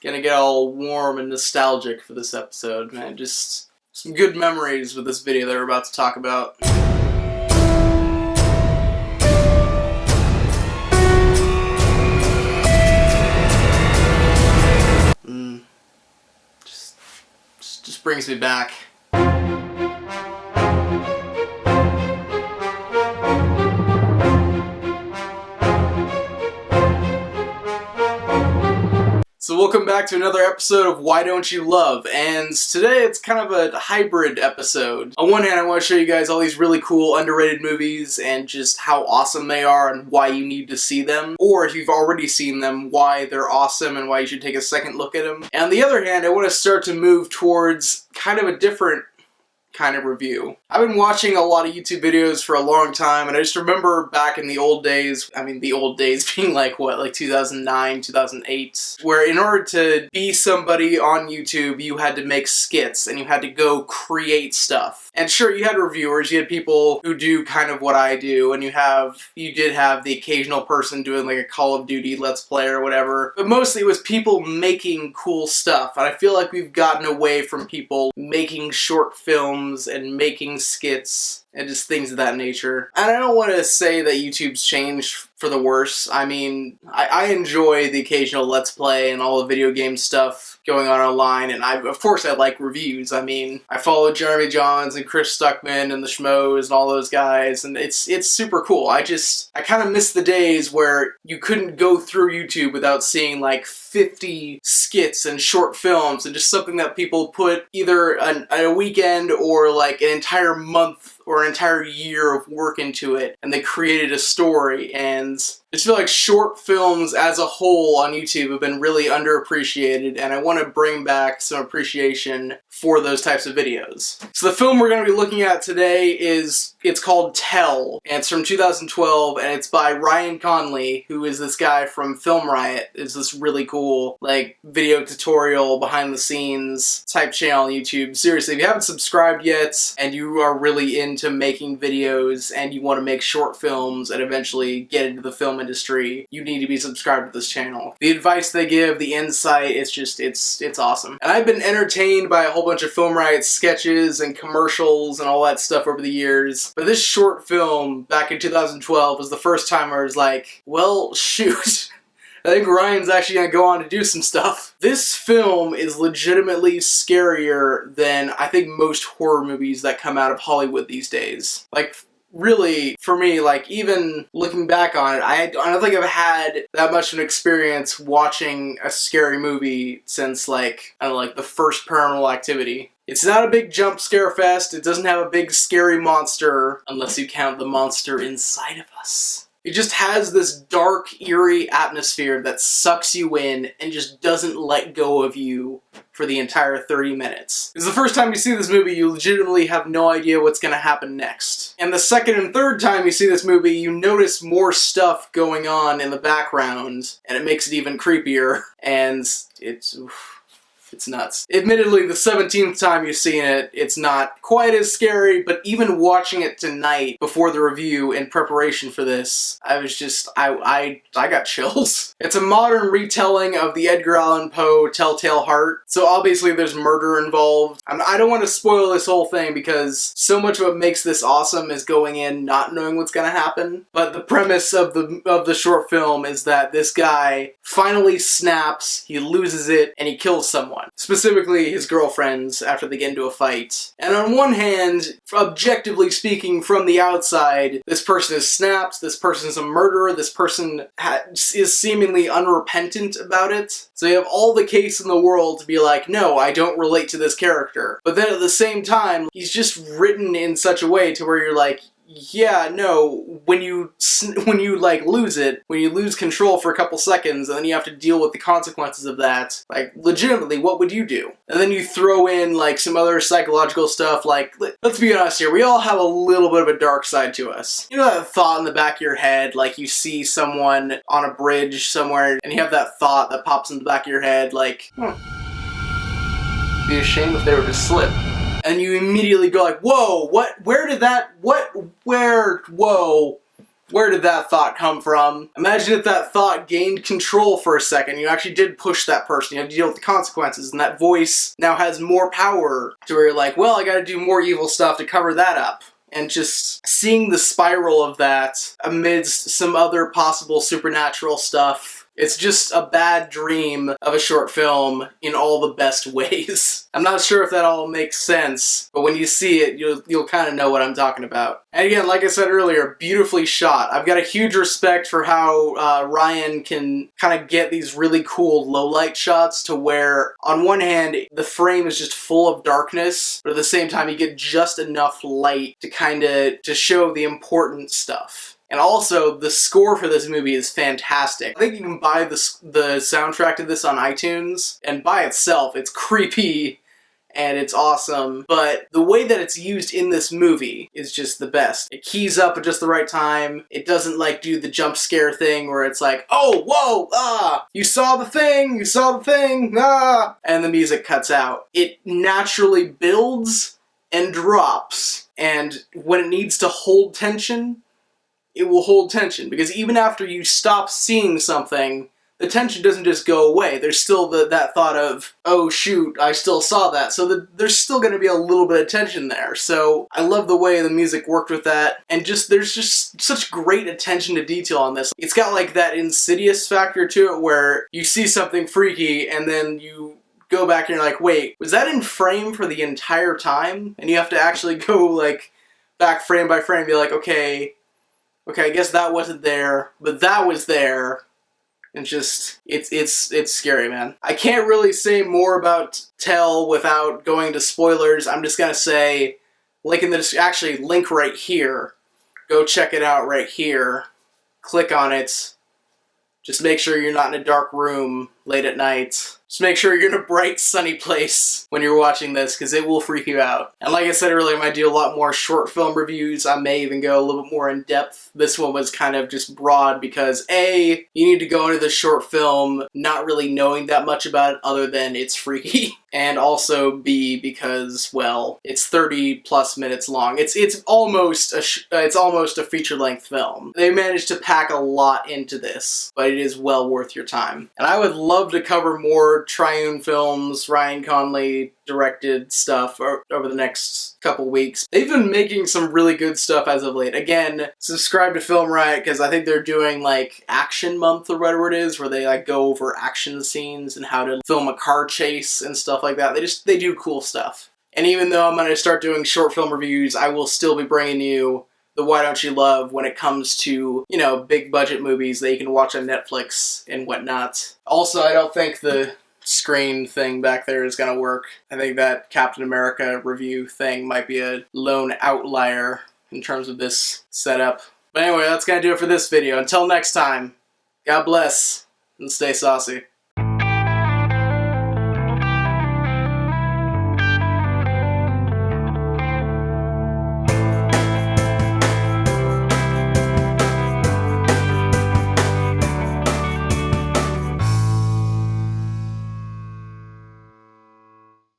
Gonna get all warm and nostalgic for this episode, man. Just some good memories with this video that we're about to talk about. Just brings me back. So welcome back to another episode of Why Don't You Love, and today it's kind of a hybrid episode. On one hand, I want to show you guys all these really cool underrated movies and just how awesome they are and why you need to see them, or if you've already seen them, why they're awesome and why you should take a second look at them. And on the other hand, I want to start to move towards kind of a different kind of review. I've been watching a lot of YouTube videos for a long time, and I just remember back in the old days, the old days being like 2009, 2008, where in order to be somebody on YouTube, you had to make skits, and you had to go create stuff. And sure, you had reviewers, you had people who do kind of what I do, and you did have the occasional person doing like a Call of Duty Let's Play or whatever, but mostly it was people making cool stuff, and I feel like we've gotten away from people making short films and making skits and just things of that nature. And I don't want to say that YouTube's changed for the worse. I mean, I enjoy the occasional Let's Play and all the video game stuff going on online, and of course I like reviews. I mean, I follow Jeremy Johns and Chris Stuckman and the Schmoes and all those guys, and it's super cool. I kind of miss the days where you couldn't go through YouTube without seeing like 50 skits and short films and just something that people put either a weekend or like an entire month or an entire year of work into it, and they created a story. And I just feel like short films as a whole on YouTube have been really underappreciated, and I want to bring back some appreciation for those types of videos. So the film we're going to be looking at today it's called Tell, and it's from 2012, and it's by Ryan Connolly, who is this guy from Film Riot. It's this really cool, like, video tutorial, behind the scenes type channel on YouTube. Seriously, if you haven't subscribed yet, and you are really into making videos, and you want to make short films, and eventually get into the film industry, you need to be subscribed to this channel. The advice they give, the insight, it's awesome. And I've been entertained by a whole bunch of Film Riot sketches and commercials and all that stuff over the years, but this short film back in 2012 was the first time I was like, well, shoot. I think Ryan's actually gonna go on to do some stuff. This film is legitimately scarier than I think most horror movies that come out of Hollywood these days. Like, really, for me, like, even looking back on it, I don't think I've had that much of an experience watching a scary movie since, like, I don't know, like the first Paranormal Activity. It's not a big jump scare fest, it doesn't have a big scary monster, unless you count the monster inside of us. It just has this dark, eerie atmosphere that sucks you in and just doesn't let go of you for the entire 30 minutes. It's the first time you see this movie, you legitimately have no idea what's gonna happen next. And the second and third time you see this movie, you notice more stuff going on in the background, and it makes it even creepier, and it's nuts. Admittedly, the 17th time you've seen it, it's not quite as scary, but even watching it tonight before the review in preparation for this, I was just, I got chills. It's a modern retelling of the Edgar Allan Poe Telltale Heart, so obviously there's murder involved. I don't want to spoil this whole thing because so much of what makes this awesome is going in not knowing what's gonna happen, but the premise of the short film is that this guy finally snaps, he loses it, and he kills someone. Specifically his girlfriends after they get into a fight. And on one hand, objectively speaking from the outside, this person is snapped, this person is a murderer, this person is seemingly unrepentant about it. So you have all the case in the world to be like, no, I don't relate to this character. But then at the same time, he's just written in such a way to where you're like, yeah, no, when you like lose it, when you lose control for a couple seconds and then you have to deal with the consequences of that, like, legitimately, what would you do? And then you throw in, like, some other psychological stuff, like, let's be honest here, we all have a little bit of a dark side to us. You know that thought in the back of your head, like, you see someone on a bridge somewhere, and you have that thought that pops in the back of your head, like, be a shame if they were to slip. And you immediately go like, whoa, what, where did that, whoa, Where did that thought come from? Imagine if that thought gained control for a second. You actually did push that person. You had to deal with the consequences, and that voice now has more power to where you're like, well, I gotta do more evil stuff to cover that up. And just seeing the spiral of that amidst some other possible supernatural stuff. It's just a bad dream of a short film in all the best ways. I'm not sure if that all makes sense, but when you see it, you'll kind of know what I'm talking about. And again, like I said earlier, beautifully shot. I've got a huge respect for how Ryan can kind of get these really cool low-light shots to where, on one hand, the frame is just full of darkness, but at the same time, you get just enough light to show the important stuff. And also, the score for this movie is fantastic. I think you can buy the soundtrack to this on iTunes, and by itself, it's creepy and it's awesome. But the way that it's used in this movie is just the best. It keys up at just the right time. It doesn't like do the jump scare thing where it's like, oh, whoa, ah, you saw the thing, ah, and the music cuts out. It naturally builds and drops, and when it needs to hold tension, it will hold tension, because even after you stop seeing something, the tension doesn't just go away. There's still that thought of, oh shoot, I still saw that. So there's still going to be a little bit of tension there. So I love the way the music worked with that, and there's just such great attention to detail on this. It's got like that Insidious factor to it, where you see something freaky, and then you go back and you're like, wait, was that in frame for the entire time? And you have to actually go like back frame by frame and be like, okay, I guess that wasn't there, but that was there. And just, it's scary, man. I can't really say more about Tell without going to spoilers. I'm just gonna say, link right here. Go check it out right here. Click on it. Just make sure you're not in a dark room late at night. Just make sure you're in a bright, sunny place when you're watching this, because it will freak you out. And like I said earlier, I might do a lot more short film reviews. I may even go a little bit more in depth. This one was kind of just broad because A, you need to go into the short film not really knowing that much about it other than it's freaky. And also B, because, well, it's 30 plus minutes long. It's almost a feature-length film. They managed to pack a lot into this, but it is well worth your time. And I would love to cover more Triune Films, Ryan Connolly directed stuff over the next couple weeks. They've been making some really good stuff as of late. Again, subscribe to Film Riot, because I think they're doing like Action Month or whatever it is, where they like go over action scenes and how to film a car chase and stuff like that. They do cool stuff. And even though I'm going to start doing short film reviews, I will still be bringing you the Why Don't You Love when it comes to, you know, big budget movies that you can watch on Netflix and whatnot. Also, I don't think the screen thing back there is going to work. I think that Captain America review thing might be a lone outlier in terms of this setup. But anyway, that's going to do it for this video. Until next time, God bless and stay saucy.